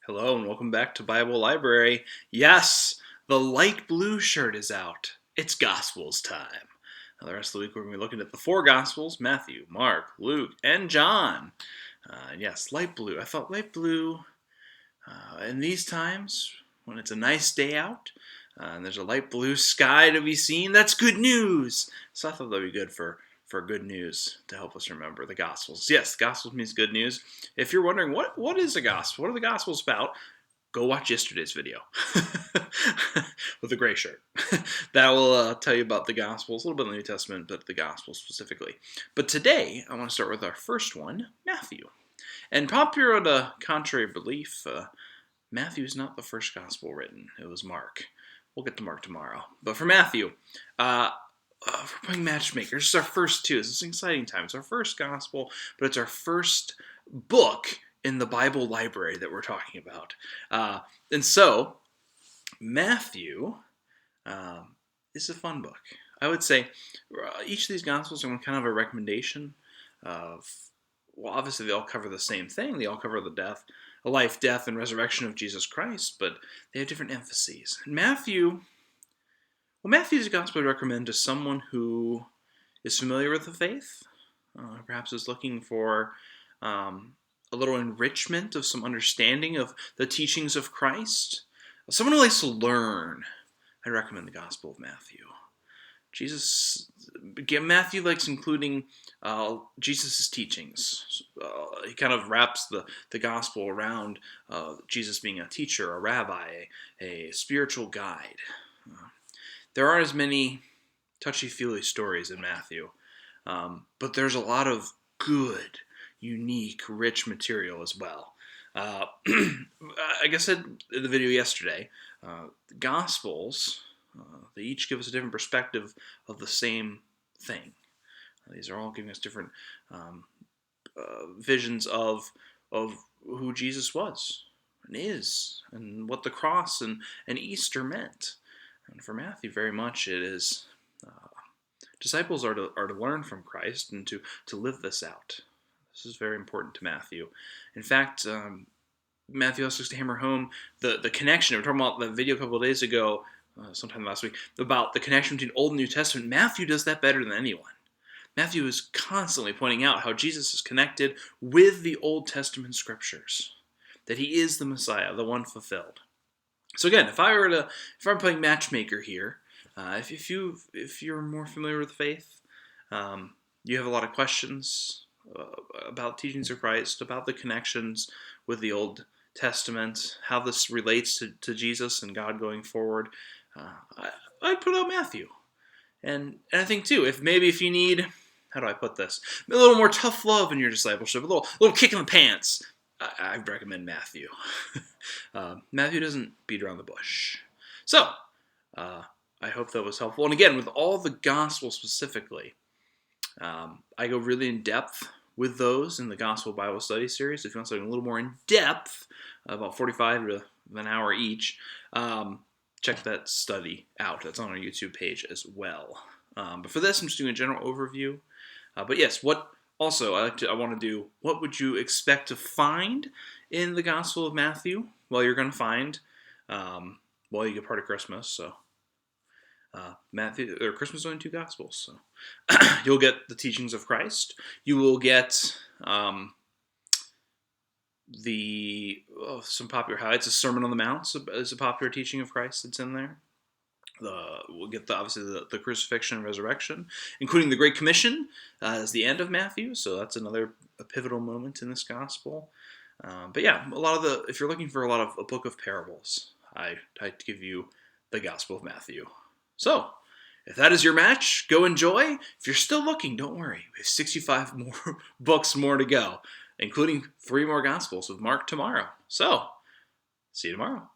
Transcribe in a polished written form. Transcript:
Hello and welcome back to Bible Library. Yes, the light blue shirt is out. It's Gospels time. Now, the rest of the week we're going to be looking at the four Gospels: Matthew, Mark, Luke, and John. Yes, light blue. I thought light blue in these times, when it's a nice day out, and there's a light blue sky to be seen, that's good news. So I thought that would be good for good news to help us remember the Gospels. Yes, Gospels means good news. If you're wondering what is a Gospel, what are the Gospels about, go watch yesterday's video with the gray shirt. That will tell you about the Gospels, a little bit of the New Testament, but the Gospels specifically. But today, I want to start with our first one, Matthew. And popular to contrary belief, Matthew is not the first Gospel written. It was Mark. We'll get to Mark tomorrow. But for Matthew, we're playing Matchmaker. This is our first two. This is an exciting time. It's our first gospel, but it's our first book in the Bible library that we're talking about. And so, Matthew is a fun book. I would say each of these gospels are kind of a recommendation of, well, obviously they all cover the same thing. They all cover the life, death, and resurrection of Jesus Christ, but they have different emphases. Matthew's gospel I recommend to someone who is familiar with the faith, perhaps is looking for a little enrichment of some understanding of the teachings of Christ. Someone who likes to learn, I recommend the Gospel of Matthew. Matthew likes including Jesus' teachings. He kind of wraps the gospel around Jesus being a teacher, a rabbi, a spiritual guide. There aren't as many touchy-feely stories in Matthew, but there's a lot of good, unique, rich material as well. Like I said in the video yesterday, the Gospels, they each give us a different perspective of the same thing. These are all giving us different visions of who Jesus was and is, and what the cross and Easter meant. And for Matthew, very much it is disciples are to learn from Christ and to live this out. This is very important to Matthew. In fact, Matthew also likes to hammer home the connection. We were talking about the video a couple of days ago, sometime last week, about the connection between Old and New Testament. Matthew does that better than anyone. Matthew is constantly pointing out how Jesus is connected with the Old Testament scriptures, that he is the Messiah, the one fulfilled. So again, if I'm playing Matchmaker here, if you're more familiar with the faith, you have a lot of questions about teachings of Christ, about the connections with the Old Testament, how this relates to Jesus and God going forward, I'd put out Matthew. And I think too, if you need, how do I put this, a little more tough love in your discipleship, a little kick in the pants, I'd recommend Matthew. Matthew doesn't beat around the bush. So, I hope that was helpful. And again, with all the Gospels specifically, I go really in depth with those in the Gospel Bible Study series. If you want something a little more in depth, about 45 to an hour each, check that study out. That's on our YouTube page as well. But for this, I'm just doing a general overview. But yes, also, I want to do, what would you expect to find in the Gospel of Matthew? Well, you're going to find, you get part of Christmas, so Christmas is only two Gospels, so you'll get the teachings of Christ. You will get some popular highlights. A Sermon on the Mount is a popular teaching of Christ that's in there. We'll get obviously the crucifixion and resurrection, including the Great Commission as the end of Matthew. So that's another pivotal moment in this gospel. But yeah, if you're looking for a book of parables, I'd give you the Gospel of Matthew. So if that is your match, go enjoy. If you're still looking, don't worry. We have 65 more books to go, including 3 more Gospels with Mark tomorrow. So see you tomorrow.